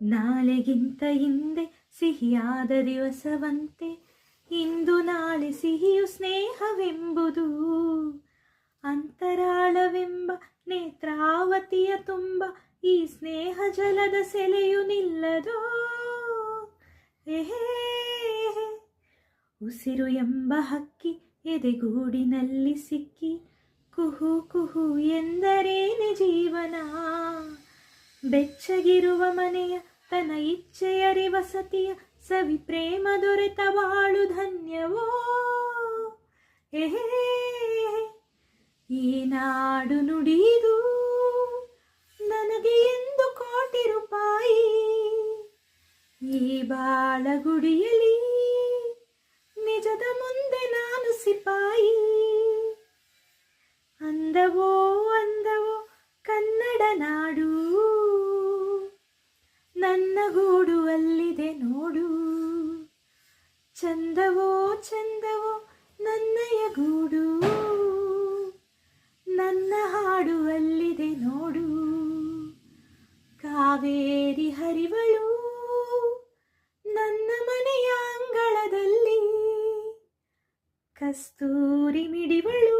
ನಾಳೆಗಿಂತ ಹಿಂದೆ ಸಿಹಿಯಾದ ದಿವಸವಂತೆ ಇಂದು ನಾಳೆ ಸಿಹಿಯು ಸ್ನೇಹವೆಂಬುದು. ಅಂತರಾಳವೆಂಬ ನೇತ್ರಾವತಿಯ ತುಂಬ ಈ ಸ್ನೇಹ ಜಲದ ಸೆಲೆಯು ನಿಲ್ಲದೋ. ಉಸಿರು ಎಂಬ ಹಕ್ಕಿ ಎದೆಗೂಡಿನಲ್ಲಿ ಸಿಕ್ಕಿ ಕುಹು ಕುಹು ಎಂದರೇನೆ ಜೀವನ. ಬೆಚ್ಚಗಿರುವ ಮನೆಯ ತನ್ನ ಇಚ್ಛೆಯರಿ ವಸತಿಯ ಸವಿ ಪ್ರೇಮ ದೊರೆತ ಬಾಳು ಧನ್ಯವೋ. ಈ ನಾಡು ನುಡಿದು ನನಗೆ ಎಂದು ಕೋಟಿ ರೂಪಾಯಿ. ಈ ಬಾಳಗುಡಿಯಲಿ ನಿಜದ ಮುಂದೆ ನಾನು ಸಿಪಾಯಿ. ಅಂದವೋ ಅಂದವೋ ಕನ್ನಡ ನಾಡು, ನನ್ನ ಗೂಡು ಅಲ್ಲಿದೆ ನೋಡು. ಚಂದವೋ ಚಂದವೋ ನನ್ನಯ ಗೂಡು, ನನ್ನ ಹಾಡು ಅಲ್ಲಿದೆ ನೋಡು. ಕಾವೇರಿ ಹರಿವಳು ನನ್ನ ಮನೆಯ ಅಂಗಳದಲ್ಲಿ, ಕಸ್ತೂರಿ ಮಿಡಿವಳು